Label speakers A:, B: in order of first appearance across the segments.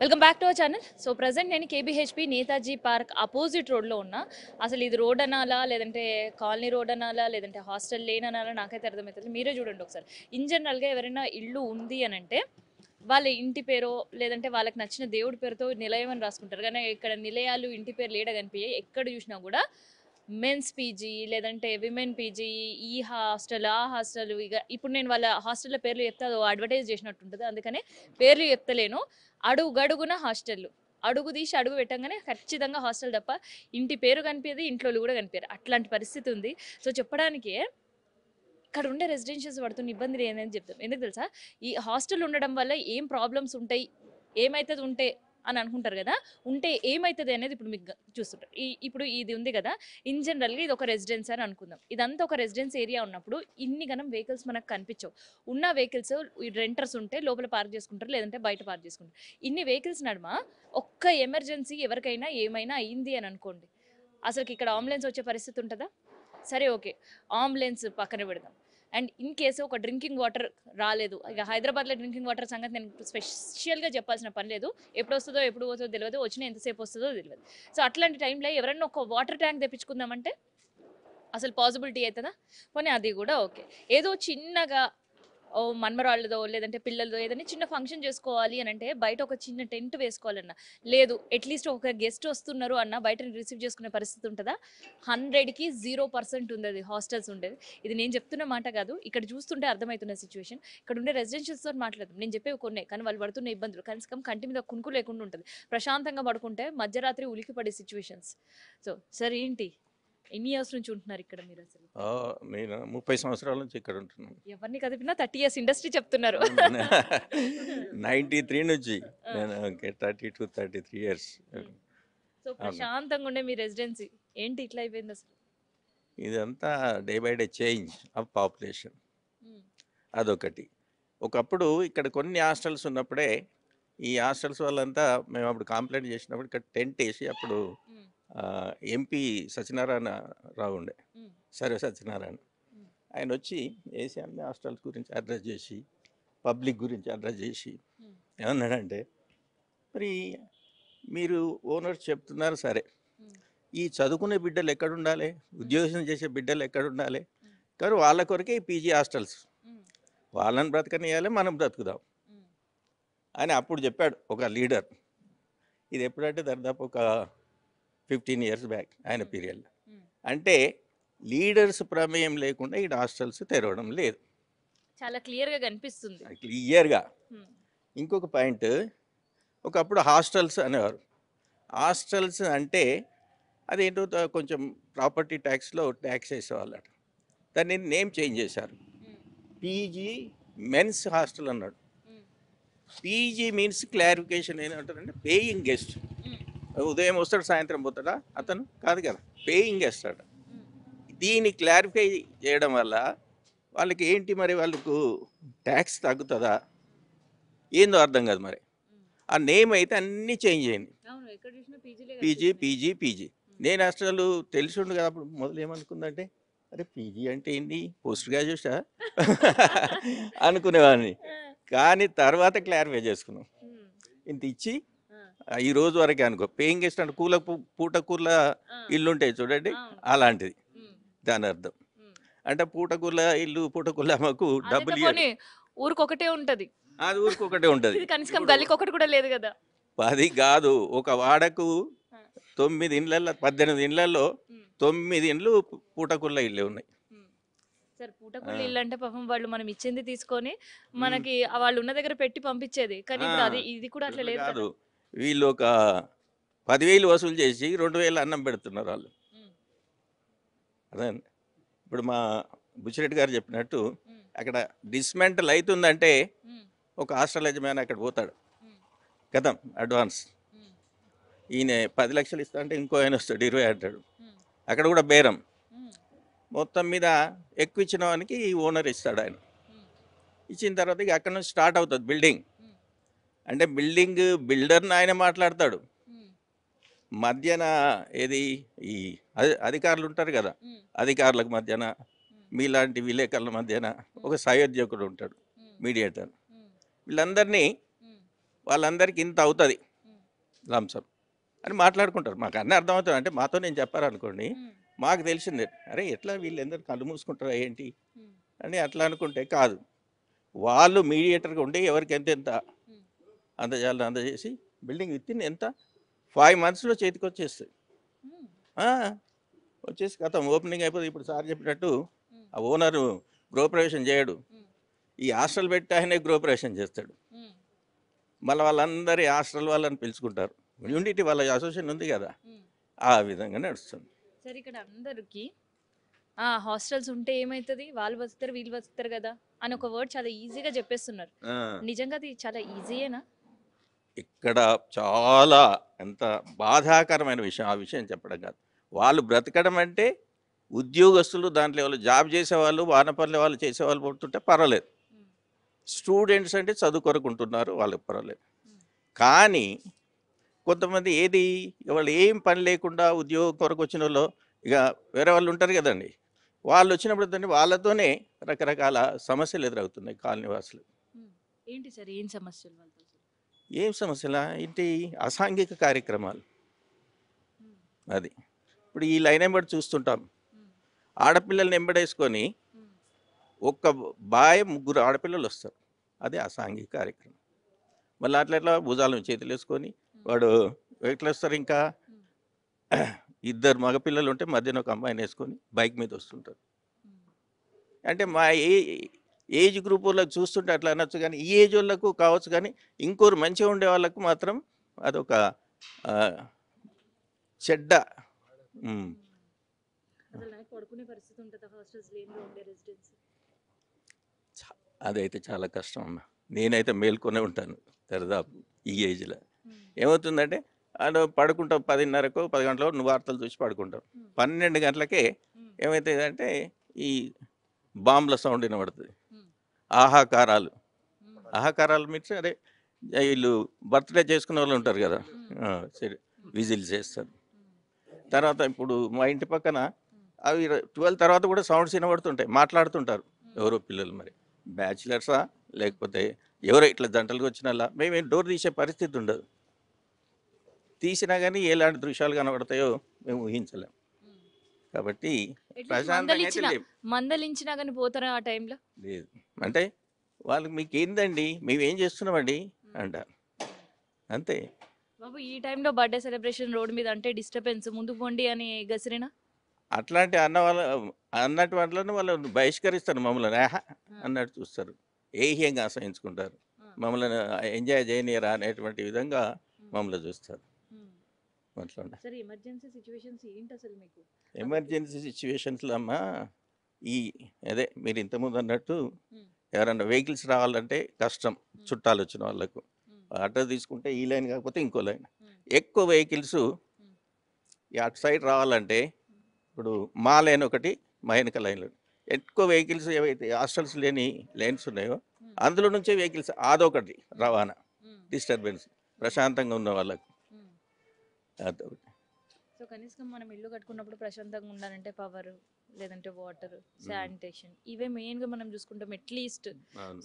A: Welcome back to our channel. So present నేను కేబీహెచ్పి Netaji park opposite రోడ్లో ఉన్నా. అసలు ఇది రోడ్ అనాలా, లేదంటే కాలనీ రోడ్ అనాలా, లేదంటే హాస్టల్ లేన్ అనాలా నాకైతే అర్థమవుతుంది. మీరే చూడండి ఒకసారి. ఇన్ జనరల్గా ఎవరైనా ఇల్లు ఉంది అని అంటే వాళ్ళ ఇంటి పేరో లేదంటే వాళ్ళకి నచ్చిన దేవుడి పేరుతో నిలయం అని రాసుకుంటారు. కానీ ఇక్కడ నిలయాలు ఇంటి పేరు లేడ కనిపించాయి. ఎక్కడ చూసినా కూడా మెన్స్ పీజీ లేదంటే విమెన్ పీజీ, ఈ హాస్టల్ ఆ హాస్టల్. ఇక ఇప్పుడు నేను వాళ్ళ హాస్టల్లో పేర్లు చెప్తే అది అడ్వర్టైజ్ చేసినట్టు ఉంటుంది. అందుకనే పేర్లు చెప్తలేను. అడుగు గడుగున హాస్టళ్ళు, అడుగు తీసి అడుగు పెట్టంగానే ఖచ్చితంగా హాస్టల్ తప్ప ఇంటి పేరు కనిపించదు, ఇంట్లో కూడా కనిపించారు. అట్లాంటి పరిస్థితి ఉంది. సో చెప్పడానికే ఇక్కడ ఉండే రెసిడెన్షియల్స్ పడుతున్న ఇబ్బందులు ఏందని చెప్తాం. ఎందుకు తెలుసా? ఈ హాస్టల్ ఉండడం వల్ల ఏం ప్రాబ్లమ్స్ ఉంటాయి, ఏమైతుంది ఉంటే అని అనుకుంటారు కదా. ఉంటే ఏమైతుంది అనేది ఇప్పుడు మీకు చూస్తుంటారు. ఇప్పుడు ఇది ఉంది కదా, ఇన్ జనరల్గా ఇది ఒక రెసిడెన్స్ అని అనుకుందాం. ఇదంతా ఒక రెసిడెన్స్ ఏరియా ఉన్నప్పుడు ఇన్ని గనం వెహికల్స్ మనకు కనిపించవు. ఉన్న వెహికల్స్ రెంటర్స్ ఉంటే లోపల పార్క్ చేసుకుంటారు, లేదంటే బయట పార్క్ చేసుకుంటారు. ఇన్ని వెహికల్స్ నడుమ ఒక్క ఎమర్జెన్సీ ఎవరికైనా ఏమైనా అయింది అని అనుకోండి, అసలుకి ఇక్కడ అంబులెన్స్ వచ్చే పరిస్థితి ఉంటుందా? సరే, ఓకే, అంబులెన్స్ పక్కన పెడదాం. అండ్ ఇన్ కేసు ఒక డ్రింకింగ్ వాటర్ రాలేదు, ఇక హైదరాబాద్లో డ్రింకింగ్ వాటర్ సంగతి నేను స్పెషల్గా చెప్పాల్సిన పని లేదు. ఎప్పుడు వస్తుందో ఎప్పుడు పోతుందో తెలియదు, వచ్చిన ఎంతసేపు వస్తుందో తెలియదు. సో అట్లాంటి టైంలో ఎవరైనా ఒక వాటర్ ట్యాంక్ తెప్పించుకుందామంటే అసలు పాసిబిలిటీ అవుతుందా? పోనీ అది కూడా ఓకే, ఏదో చిన్నగా ఓ మన్మరాళ్ళదో లేదంటే పిల్లలదో ఏదైనా చిన్న ఫంక్షన్ చేసుకోవాలి అని అంటే బయట ఒక చిన్న టెంట్ వేసుకోవాలన్నా లేదు, అట్లీస్ట్ ఒక గెస్ట్ వస్తున్నారు అన్న బయట రిసీవ్ చేసుకునే పరిస్థితి ఉంటుందా? 100కి 0% ఉంది అది హాస్టల్స్ ఉండేది. ఇది నేను చెప్తున్న మాట కాదు, ఇక్కడ చూస్తుంటే అర్థమవుతున్న సిచ్యువేషన్. ఇక్కడ ఉండే రెసిడెన్షియల్స్తో మాట్లాడదాం. నేను చెప్పేవి కొన్నే, కానీ వాళ్ళు పడుతున్న ఇబ్బందులు కనీసం కంటి మీద కునుకు లేకుండా ఉంటుంది. ప్రశాంతంగా పడుకుంటే మధ్యరాత్రి ఉలికి పడే సిచ్యువేషన్స్. సో సార్ ఏంటి, ఎన్ని ఇయర్స్ నుంచి ఉంటున్నారు ఇక్కడ మీరు? అసలు
B: నేను 30 సంవత్సరాల నుంచి ఇక్కడ ఉంటున్నాను.
A: ఎవరిని కదిపినా 30 ఇయర్స్ ఇండస్ట్రీ చెప్తున్నారు.
B: 93 నుంచి నేను 32-33 ఇయర్స్.
A: సో ప్రశాంతంగా ఉండే మీ రెసిడెన్సీ ఏంటి ఇట్లా అయిపోయింది అసలు?
B: ఇదంతా day by day change of population, అదొకటి. ఒకప్పుడు ఇక్కడ కొన్ని హాస్టల్స్ ఉన్నప్పుడే ఈ హాస్టల్స్ వాళ్ళంతా మేము అప్పుడు కంప్లైంట్ చేసినప్పుడు ఇక్కడ టెంట్ వేసి అప్పుడు ఎంపీ సత్యనారాయణ రావు ఉండే, సర్వ సత్యనారాయణ, ఆయన వచ్చి వేసి అన్ని హాస్టల్స్ గురించి అడ్రస్ చేసి పబ్లిక్ గురించి అడ్రస్ చేసి ఏమన్నాడంటే, మరి మీరు ఓనర్స్ చెప్తున్నారు సరే, ఈ చదువుకునే బిడ్డలు ఎక్కడ ఉండాలి, ఉద్యోగం చేసే బిడ్డలు ఎక్కడ ఉండాలి, కానీ వాళ్ళ కొరకే ఈ పీజీ హాస్టల్స్, వాళ్ళని బ్రతకనియాలి, మనం బ్రతుకుదాం అని అప్పుడు చెప్పాడు ఒక లీడర్. ఇది ఎప్పుడంటే దాదాపు ఒక 15 ఇయర్స్ బ్యాక్ ఆయన పీరియడ్లో. అంటే లీడర్స్ ప్రమేయం లేకుండా ఈ హాస్టల్స్ తెరవడం లేదు,
A: చాలా క్లియర్గా కనిపిస్తుంది.
B: క్లియర్గా. ఇంకొక పాయింట్, ఒకప్పుడు హాస్టల్స్ అనేవారు. హాస్టల్స్ అంటే అదేంటో కొంచెం ప్రాపర్టీ ట్యాక్స్లో ట్యాక్స్ వేసేవాళ్ళట. దాన్ని నేమ్ చేంజ్ చేశారు, పీజీ మెన్స్ హాస్టల్ అన్నాడు. పీజీ మీన్స్ క్లారిఫికేషన్ ఏంటంటే పేయింగ్ గెస్ట్. ఉదయం వస్తాడు సాయంత్రం పోతాడా అతను? కాదు కదా, పేయింగ్ గెస్ట్ అట. దీన్ని క్లారిఫై చేయడం వల్ల వాళ్ళకి ఏంటి, మరి వాళ్ళకు ట్యాక్స్ తగ్గుతుందా ఏందో అర్థం కాదు. మరి ఆ నేమ్ అయితే అన్నీ చేంజ్ అయింది, పీజీ పీజీ పీజీ. నేను అసలు తెలిసి ఉండు కదా అప్పుడు మొదలు ఏమనుకుందంటే, అరే పీజీ అంటే ఏంటి, పోస్ట్ గ్రాడ్యుయేటా అనుకునేవాడిని. కానీ తర్వాత క్లారిఫై చేసుకున్నాం, ఇంత ఇచ్చి ఈ రోజు వరకే అనుకో పేయింగ్ గెస్ట్ అంటే పూట కూల ఇల్లు ఉంటాయి చూడండి, అలాంటిది దాని అర్థం. అంటే పూటకూల ఇల్లు పూటకూల మాకు డబ్బులు
A: ఊరికొకటే ఉంటది,
B: అది ఊరికొకటే ఉంటుంది,
A: కనీసం గల్లీకి ఒకటి కూడా లేదు కదా.
B: 10 కాదు, ఒక వాడకు 9 ఇండ్లలో 18 ఇండ్లలో 9 ఇండ్లు పూటకూల ఇల్లే ఉన్నాయి.
A: సార్ పూటకూల ఇల్లు అంటే పాపం వాళ్ళు మనం ఇచ్చింది తీసుకొని మనకి వాళ్ళు ఉన్న దగ్గర పెట్టి పంపించేది, కానీ ఇప్పుడు అది ఇది కూడా అట్లా లేదు
B: కాదు. వీళ్ళు ఒక 10,000 వసూలు చేసి 2,000 అన్నం పెడుతున్నారు వాళ్ళు. అదే ఇప్పుడు మా బుచ్చిరెడ్డి గారు చెప్పినట్టు అక్కడ డిస్మెంటల్ అవుతుందంటే ఒక హాస్టల్ యజమాని అక్కడ పోతాడు, కథం అడ్వాన్స్ ఈయన 10 లక్షలు ఇస్తా అంటే ఇంకో ఆయన వస్తాడు 20 అంటాడు. అక్కడ కూడా బేరం, మొత్తం మీద ఎక్కువ ఇచ్చిన వానికి ఈ ఓనర్ ఇస్తాడు. ఆయన ఇచ్చిన తర్వాత ఇక అక్కడ నుంచి స్టార్ట్ అవుతుంది బిల్డింగ్. అంటే బిల్డింగ్ బిల్డర్ని ఆయన మాట్లాడతాడు, మధ్యన ఏది ఈ అధికారులు ఉంటారు కదా, అధికారులకు మధ్యన మీలాంటి విలేకరుల మధ్యన ఒక సహోద్యోగుడు ఉంటాడు, మీడియేటర్. వీళ్ళందరినీ వాళ్ళందరికీ ఇంత అవుతుంది, లంసమ్ అని మాట్లాడుకుంటారు. మాకు అన్నీ అర్థమవుతుంది. అంటే మాతో నేను చెప్పారనుకోండి, మాకు తెలిసిందే. అరే ఎట్లా వీళ్ళందరూ కళ్ళు మూసుకుంటారా ఏంటి అని అట్లా అనుకుంటే కాదు. వాళ్ళు మీడియేటర్గా ఉండి ఎవరికి ఎంతెంత అందజేయాలని అందజేసి బిల్డింగ్ విత్ఇన్ ఎంత 5 monthsలో చేతికి వచ్చేస్తుంది. వచ్చేసి కథం ఓపెనింగ్ అయిపోతుంది. ఇప్పుడు సార్ చెప్పినట్టు ఆ ఓనరు గృహప్రవేశం చేయడు, ఈ హాస్టల్ పెట్టి ఆయనే గృహప్రవేశం చేస్తాడు. మళ్ళీ వాళ్ళందరి హాస్టల్ వాళ్ళని పిలుచుకుంటారు. యూనిటీ వాళ్ళ అసోసియేషన్ ఉంది కదా, ఆ విధంగా నడుస్తుంది.
A: సరే ఇక్కడ అందరికి హాస్టల్స్ ఉంటే ఏమవుతుంది, వాళ్ళు బతుకుతారు వీళ్ళు బతుకుతారు కదా అని ఒక వర్డ్ చాలా ఈజీగా చెప్పేస్తున్నారు. నిజంగా అది చాలా ఈజీయేనా?
B: ఇక్కడ చాలా ఎంత బాధాకరమైన విషయం ఆ విషయం చెప్పడం కాదు. వాళ్ళు బ్రతకడం అంటే ఉద్యోగస్తులు, దాంట్లో వాళ్ళు జాబ్ చేసేవాళ్ళు, వానపల్లి వాళ్ళు చేసేవాళ్ళు పుడుతుంటే పర్వాలేదు. స్టూడెంట్స్ అంటే చదువు కొరకుంటున్నారు, వాళ్ళకి పర్వాలేదు. కానీ కొంతమంది ఏది వాళ్ళు ఏం పని లేకుండా ఉద్యోగం కొరకు వచ్చిన వాళ్ళు ఇక వేరే వాళ్ళు ఉంటారు కదండి, వాళ్ళు వచ్చినప్పుడు దాన్ని వాళ్ళతోనే రకరకాల సమస్యలు ఎదురవుతున్నాయి కాలనీ వాసులు.
A: ఏంటి సార్ ఏం సమస్యలు వాళ్ళతో?
B: ఏం సమస్యలా ఏంటి, అసాంఘిక కార్యక్రమాలు. అది ఇప్పుడు ఈ లైన్ ఎంబడి చూస్తుంటాం, ఆడపిల్లల్ని ఎంబడేసుకొని ఒక్క బాయ్ 3 ఆడపిల్లలు వస్తారు, అదే అసాంఘిక కార్యక్రమం. మళ్ళీ అట్లా భుజాలను చేతులు వేసుకొని వాడు ఎట్లా వస్తారు, ఇంకా 2 మగపిల్లలు ఉంటే మధ్యన ఒక అమ్మాయిని వేసుకొని బైక్ మీద వస్తుంటారు. అంటే మా ఏజ్ గ్రూప్ వాళ్ళకి చూస్తుంటే అట్లా అనొచ్చు, కానీ ఈ ఏజ్ వాళ్ళకు కావచ్చు, కానీ ఇంకోరు మంచిగా ఉండే వాళ్ళకు మాత్రం అదొక చెడ్డ. అదైతే చాలా కష్టం అమ్మా. నేనైతే మేల్కొనే ఉంటాను దరిదాపు ఈ ఏజ్లో. ఏమవుతుందంటే అలా పడుకుంటావు 10:30కో 10 గంటలకు, నువ్వు వార్తలు చూసి పడుకుంటావు. 12 గంటలకే ఏమవుతుందంటే ఈ బాంబుల సౌండ్ వినబడుతుంది. ఆహాకారాలు మీన్స్ అదే వీళ్ళు బర్త్డే చేసుకునే వాళ్ళు ఉంటారు కదా, సరే విజిల్ చేస్తారు. తర్వాత ఇప్పుడు మా ఇంటి పక్కన అవి 12 తర్వాత కూడా సౌండ్స్ వినబడుతుంటాయి, మాట్లాడుతుంటారు ఎవరో పిల్లలు. మరి బ్యాచిలర్సా లేకపోతే ఎవరో ఇట్లా జంటలుగా వచ్చిన మేము డోర్ తీసే పరిస్థితి ఉండదు. తీసినా కానీ ఎలాంటి దృశ్యాలు కనబడతాయో మేము ఊహించలేము. కాబట్టి
A: మందలించినా కానీ పోతారా ఆ టైంలో?
B: లేదు అంటే వాళ్ళకి మీకు ఏందండి, మేము ఏం చేస్తున్నామండి అంటారు, అంతే.
A: బాబు ఈ టైంలో బర్త్డే సెలబ్రేషన్ రోడ్ మీద అంటే డిస్టర్బెన్స్, ముందు పోండి అని గసిరినా
B: అట్లాంటి అన్నట్టు వాళ్ళని వాళ్ళు బహిష్కరిస్తారు, మమ్మల్ని అన్నట్టు చూస్తారు, ఏహ్యంగా ఆశ్రయించుకుంటారు, మమ్మల్ని ఎంజాయ్ చేయనీయరా అనేటువంటి విధంగా మమ్మల్ని చూస్తారు. ఎమర్జెన్సీ సిచ్యువేషన్స్లో అమ్మా అదే మీరు ఇంతకుముందు అన్నట్టు ఎవరన్నా వెహికల్స్ రావాలంటే కష్టం, చుట్టాలు వచ్చిన వాళ్ళకు ఆటో తీసుకుంటే ఈ లైన్ కాకపోతే ఇంకో లైన్, ఎక్కువ వెహికల్స్ అటు సైడ్ రావాలంటే ఇప్పుడు మా లైన్ ఒకటి, మా వెనక లైన్లు ఎక్కువ వెహికల్స్ ఏవైతే హాస్టల్స్ లేని లైన్స్ ఉన్నాయో అందులో నుంచే వెహికల్స్ అదొకటి రవాణా డిస్టర్బెన్స్, ప్రశాంతంగా ఉన్న వాళ్ళకు.
A: సో కనీసం మనం ఇల్లు కట్టుకున్నప్పుడు ప్రశాంతంగా ఉండాలంటే పవర్, లేదంటే వాటర్, శానిటేషన్, ఇవే మెయిన్గా మనం చూసుకుంటాం అట్లీస్ట్.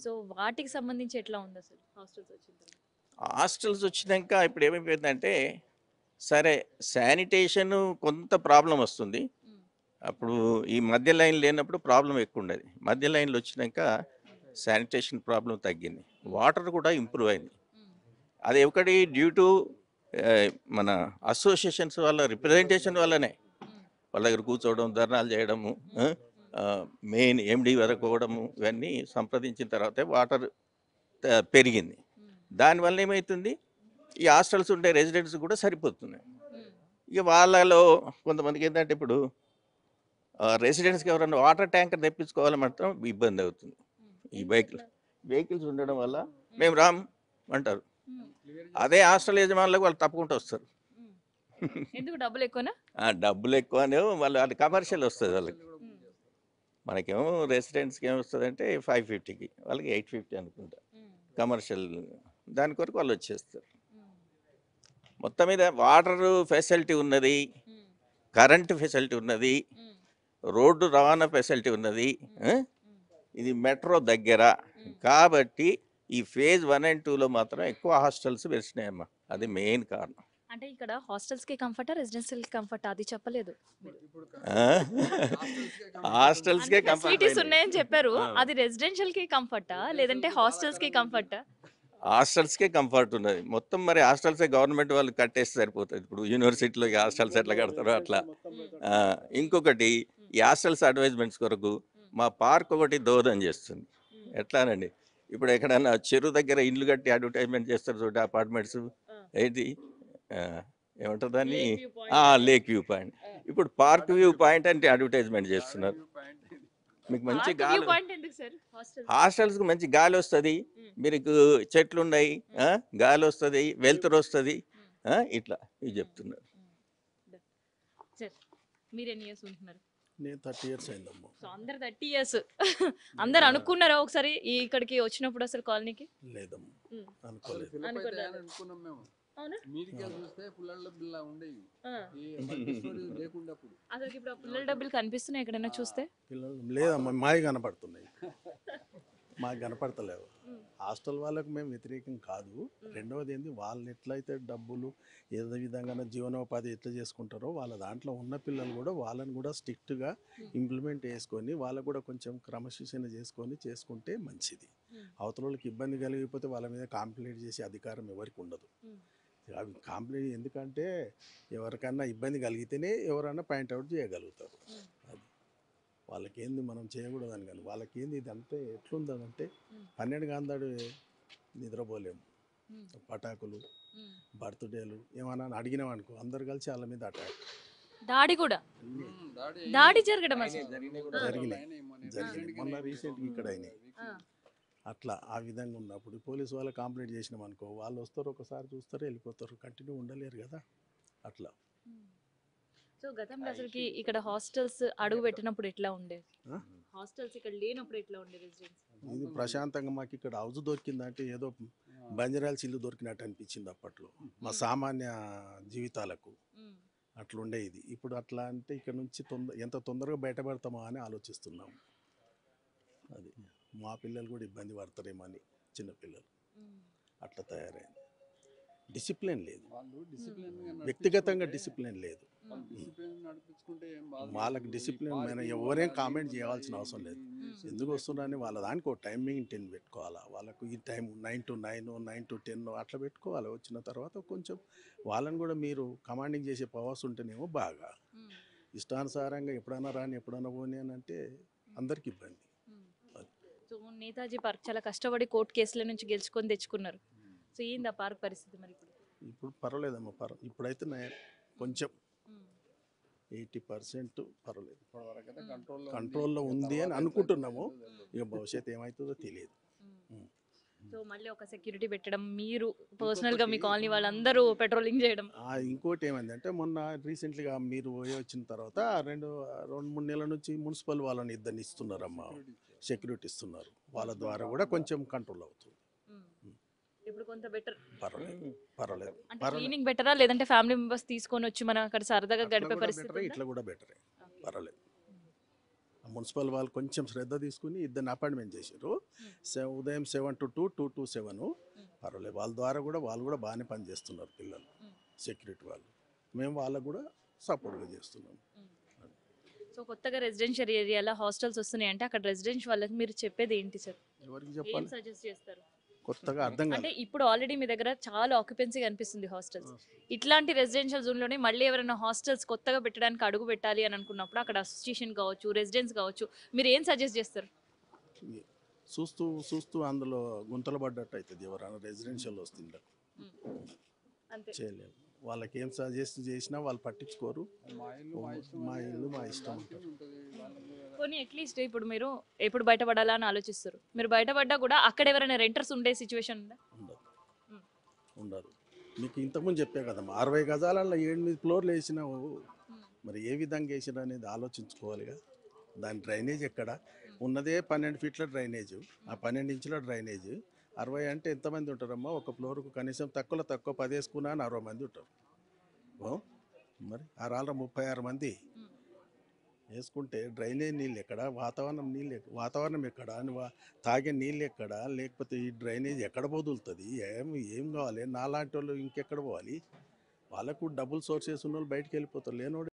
A: సో వాటికి సంబంధించి ఎట్లా ఉంది అసలు హాస్టల్స్ వచ్చిన తర్వాత?
B: హాస్టల్స్ వచ్చినాక ఇప్పుడు ఏమైపోయిందంటే సరే శానిటేషన్ కొంత ప్రాబ్లం వస్తుంది. అప్పుడు ఈ మధ్య లైన్ లేనప్పుడు ప్రాబ్లం ఎక్కువ ఉండేది, మధ్య లైన్లు వచ్చినాక శానిటేషన్ ప్రాబ్లం తగ్గింది, వాటర్ కూడా ఇంప్రూవ్ అయింది. అది ఒకటి డ్యూ టు మన అసోసియేషన్స్ వాళ్ళ రిప్రజెంటేషన్ వల్లనే. వాళ్ళ దగ్గర కూర్చోవడం, ధర్నాలు చేయడము, మెయిన్ ఎండి వరకు పోవడము, ఇవన్నీ సంప్రదించిన తర్వాతే వాటర్ పెరిగింది. దానివల్ల ఏమవుతుంది, ఈ హాస్టల్స్ ఉండే రెసిడెంట్స్ కూడా సరిపోతున్నాయి. ఇక వాళ్ళలో కొంతమందికి ఏంటంటే ఇప్పుడు రెసిడెంట్స్కి ఎవరైనా వాటర్ ట్యాంకర్ తెప్పించుకోవాలి మాత్రం ఇబ్బంది అవుతుంది. ఈ వెహికల్స్ ఉండడం వల్ల మేము రామ్ అంటారు. అదే హాస్టల్ యజమానులకు వాళ్ళు తప్పకుండా వస్తారు.
A: ఎందుకు డబ్బులు ఎక్కువనా?
B: డబ్బులు ఎక్కువనే వాళ్ళు, అది కమర్షియల్ వస్తుంది వాళ్ళకి. మనకేమో రెసిడెంట్స్కి ఏమొస్తుంది అంటే 550కి, వాళ్ళకి 850 అనుకుంటా కమర్షియల్. దాని కొరకు వాళ్ళు వచ్చేస్తారు. మొత్తం మీద వాటర్ ఫెసిలిటీ ఉన్నది, కరెంటు ఫెసిలిటీ ఉన్నది, రోడ్డు రవాణా ఫెసిలిటీ ఉన్నది, ఇది మెట్రో దగ్గర. కాబట్టి ఈ ఫేజ్ 1 and 2లో మాత్రం ఎక్కువ హాస్టల్స్ వెలిసినాయమ్మా, అది మెయిన్ కారణం.
A: అంటే ఇక్కడ హాస్టల్స్కి కంఫర్టా రెసిడెన్షియల్కి కంఫర్టా అది చెప్పలేదు మీరు.
B: హాస్టల్స్కే
A: అన్ని
B: కంఫర్ట్
A: ఫెసిలిటీస్
B: అయింది.
A: ఉన్నాయని చెప్పారు,
B: ఆ.
A: అది రెసిడెన్షియల్కి కంఫర్టా లేదంటే హాస్టల్స్కి కంఫర్టా?
B: హాస్టల్స్కే కంఫర్ట్ ఉన్నది మొత్తం. మరి హాస్టల్సే గవర్నమెంట్ వాళ్ళు కట్టేస్తే సరిపోతుంది. ఇప్పుడు యూనివర్సిటీలో హాస్టల్స్ ఎట్లా కడతారో అట్లా. ఆ, ఇంకొకటి ఈ హాస్టల్స్ అడ్వైజ్మెంట్స్ కొరకు మా పార్క్ ఒకటి దోహదం చేస్తుంది. ఎట్లానండి, ఇప్పుడు ఎక్కడన్నా చెరువు దగ్గర ఇల్లు కట్టి అడ్వర్టైజ్మెంట్ చేస్తారు చూడండి, అపార్ట్మెంట్స్ ఏంటి ఆ, ఏమంటారు దాన్ని, లేక్ వ్యూ పాయింట్. ఇప్పుడు పార్క్ వ్యూ పాయింట్ అంటే అడ్వర్టైజ్మెంట్ చేస్తున్నారు. మీకు మంచి
A: పార్క్ వ్యూ
B: గాలి,
A: పాయింట్ ఎందుకు సార్ హాస్టల్?
B: హాస్టల్స్కి మంచి గాలి వస్తుంది, మీకు చెట్లు ఉన్నాయి, గాలి వస్తుంది, వెలుతురు వస్తుంది, ఇట్లా ఇవి చెప్తున్నారు.
A: సార్ మీరు ఎన్ని ఇయర్స్ ఉంటున్నారు?
C: నేను 30 years అయిందమ్మా.
A: సో అందరు 30 ఇయర్స్ అందరు అనుకున్నారా ఒకసారి ఇక్కడికి వచ్చినప్పుడు అసలు కాలనీకి?
C: లేదమ్మా,
A: ఉమ్.
C: అనుకోలేదు.
A: అనుకోలేదు.
D: అనుకున్నాం మేము.
A: అవునా?
D: మీదికి చూస్తే పుల్లల బిల్ల ఉండేవి
A: ఆ.
D: లేకుండా అప్పుడు.
A: అసలు ఇప్పుడు ఆ పిల్లల డబ్బులు కనిపిస్తున్నాయి ఎక్కడైనా చూస్తే?
C: పిల్లలు లేదమ్మా, మావి కనపడుతున్నాయి, మాకు కనపడతలేవు. హాస్టల్ వాళ్ళకు మేము వ్యతిరేకం కాదు. రెండవది ఏంది, వాళ్ళు ఎట్లయితే డబ్బులు ఏదో విధంగా జీవనోపాధి ఎట్లా చేసుకుంటారో వాళ్ళ దాంట్లో ఉన్న పిల్లలు కూడా వాళ్ళని కూడా స్ట్రిక్ట్గా ఇంప్లిమెంట్ చేసుకొని వాళ్ళకు కూడా కొంచెం క్రమశిక్షణ చేసుకుంటే మంచిది. అవతల వాళ్ళకి ఇబ్బంది కలిగిపోతే వాళ్ళ మీద కంప్లైంట్ చేసే అధికారం ఎవరికి ఉండదు. అవి కంప్లైంట్ ఎందుకంటే ఎవరికన్నా ఇబ్బంది కలిగితేనే ఎవరైనా పాయింట్అవుట్ చేయగలుగుతారు. అది వాళ్ళకేంది మనం చేయకూడదని, కానీ వాళ్ళకేంది ఇదంటే ఎట్లుందంటే 12 గంటలు నిద్రపోలేము. పటాకులు, బర్త్డేలు ఏమన్నా అడిగినామనుకో అందరు కలిసి వాళ్ళ మీద అటాక్.
A: దాడి కూడా, దాడి జరగడం అసలు
C: జరిగినాయి మొన్న రీసెంట్గా ఇక్కడ అయినాయి. అట్లా ఆ విధంగా ఉన్నప్పుడు పోలీసు వాళ్ళు కంప్లైంట్ చేసినాం అనుకో, వాళ్ళు వస్తారు, ఒకసారి చూస్తారు, వెళ్ళిపోతారు, కంటిన్యూ ఉండలేరు కదా. అట్లా
A: సో గతంలో అసలుకి ఇక్కడ హాస్టల్స్ అడుగు పెట్టినప్పుడు ఎట్లా ఉండేది? హాస్టల్స్ ఇక్కడ లేనప్పుడు ఎట్లా ఉండేది రెసిడెన్స్?
C: ఇది ప్రశాంతంగా మాకు ఇక్కడ హౌస్ దొరికిందంటే ఏదో బంజరాల్స్ ఇల్లు దొరికినట్టు అనిపించింది అప్పట్లో మా సామాన్య జీవితాలకు. అట్లుండే ఇది. ఇప్పుడు అట్లా అంటే ఇక్కడ నుంచి ఎంత తొందరగా బయటపడతామో అని ఆలోచిస్తున్నాం. అది మా పిల్లలు కూడా ఇబ్బంది పడతారేమో అని, చిన్నపిల్లలు అట్లా తయారైంది. డిసిప్లిన్ లేదు, వ్యక్తిగతంగా డిసిప్లిన్ లేదు. వాళ్ళకి డిసిప్లిన్ మీద ఎవరేం కామెంట్ చేయాల్సిన అవసరం లేదు. ఎందుకు వస్తున్నారని వాళ్ళ దానికి ఒక టైం మెయింటైన్ పెట్టుకోవాలా. వాళ్ళకు ఈ టైం 9 to 9, 9 to 10 అట్లా పెట్టుకోవాలి. వచ్చిన తర్వాత కొంచెం వాళ్ళని కూడా మీరు కమాండింగ్ చేసే పవర్స్ ఉంటేనేమో బాగా. ఇష్టానుసారంగా ఎప్పుడైనా రాని ఎప్పుడైనా పోనీ అని అంటే అందరికి ఇబ్బంది.
A: సో నేతాజీ పార్క్ చాలా కష్టపడి కోర్టు కేసుల నుంచి గెలుచుకొని తెచ్చుకున్నారు. సో ఏంది ఆ పార్క్ పరిస్థితి మరి ఇప్పుడు?
C: ఇప్పుడు పర్వాలేదమ్మా, ఇప్పుడైతే కొంచెం 80% పర్వాలేదు, కంట్రోల్లో ఉంది అని అనుకుంటున్నాము. ఇక భవిష్యత్తు ఏమవుతుందో తెలియదు.
A: సో మళ్ళీ ఒక సెక్యూరిటీ పెట్టడం, మీరు పర్సనల్గా మీ కాలనీ వాళ్ళందరూ పెట్రోలింగ్ చేయడం.
C: ఇంకోటి ఏమైందంటే మొన్న రీసెంట్లీగా మీరు వచ్చిన తర్వాత 2-3 నెలల నుంచి మున్సిపల్ వాళ్ళని ఇద్దరిని ఇస్తున్నారమ్మా, సెక్యూరిటీ ఇస్తున్నారు. వాళ్ళ ద్వారా కూడా కొంచెం కంట్రోల్ అవుతుంది.
A: ఇప్పుడు కొంత బెటర్,
C: పర్వాలేదు.
A: అంటే క్లీనింగ్ బెటరా లేదంటే ఫ్యామిలీ మెంబర్స్ తీసుకొని వచ్చి మనం అక్కడ సరదాగా గడిపే పరిస్థితి?
C: ఇట్లా కూడా బెటరే, పర్వాలేదు. మున్సిపల్ వాళ్ళు కొంచెం శ్రద్ధ తీసుకుని ఇద్దరిని అపాయింట్మెంట్ చేశారు. ఉదయం 7 to 2, 2 to 7. పర్వాలేదు. వాళ్ళ ద్వారా కూడా వాళ్ళు కూడా బాగానే పనిచేస్తున్నారు పిల్లలు, సెక్యూరిటీ వాళ్ళు. మేము వాళ్ళకు కూడా సపోర్ట్గా చేస్తున్నాం.
A: సో కొత్తగా రెసిడెన్షియల్ ఏరియాలో హాస్టల్స్ వస్తున్నాయి అంటే అక్కడ రెసిడెన్షియల్ వాళ్ళకి మీరు చెప్పేది ఏంటి సార్?
C: ఎవరికి
A: ఏం
C: చెప్పాలి,
A: సజెస్ట్ చేస్తారు?
C: కొత్తగా అర్థం
A: అంటే
C: కాదు.
A: ఇప్పుడు ఆల్రెడీ మీ దగ్గర చాలా ఆక్యుపెన్సీ కనిపిస్తుంది హాస్టల్స్. ఇట్లాంటి రెసిడెన్షియల్ జోన్లోనే మళ్ళీ ఎవరైనా హాస్టల్స్ కొత్తగా పెట్టడానికి అడుగు పెట్టాలి అని అనుకున్నప్పుడు అక్కడ అసోసియేషన్ కావచ్చు, రెసిడెన్స్ కావచ్చు, మీరు ఏం సజెస్ట్ చేస్తారు?
C: చూస్తూ అందులో గుంతలు పడ్డట్టు అవుతుంది. ఎవరైనా రెసిడెన్షియల్ వస్తుంది
A: అంతే,
C: చేయలేము. వాళ్ళకి ఏం సజెస్ట్ చేసినా వాళ్ళు పట్టించుకోరు. మా ఇల్లు మా ఇష్టం అంటారు.
A: కొన్ని అట్లీస్ట్ ఇప్పుడు మీరు ఎప్పుడు బయటపడాలా అని ఆలోచిస్తారు. మీరు బయటపడ్డా కూడా అక్కడ ఎవరైనా రెంటర్స్ ఉండే సిచ్యువేషన్ ఉందా?
C: ఉండదు. మీకు ఇంతకుముందు చెప్పే కదమ్మా, 60 గజాలలో 8 ఫ్లోర్లు వేసినావు. మరి ఏ విధంగా వేసినా అనేది ఆలోచించుకోవాలిగా. దాని డ్రైనేజ్ ఎక్కడ ఉన్నదే 12 ఫీట్ల డ్రైనేజ్, ఆ 12 ఇంచుల డ్రైనేజ్. 60 అంటే ఎంతమంది ఉంటారమ్మా? ఒక ఫ్లోర్కు కనీసం తక్కువ 10 వేసుకున్నా 60 మంది ఉంటారు. మరి ఆ రాళ్ళ 36 మంది వేసుకుంటే డ్రైనేజ్ నీళ్ళు ఎక్కడ, వాతావరణం ఎక్కడ, తాగే నీళ్ళు ఎక్కడ, లేకపోతే ఈ డ్రైనేజ్ ఎక్కడ వదులుతుంది? ఏం కావాలి? నాలాంటి వాళ్ళు ఇంకెక్కడ పోవాలి? వాళ్ళకు డబుల్ సోర్సెస్ ఉన్న వాళ్ళు బయటకు వెళ్ళిపోతారు, లేనోడు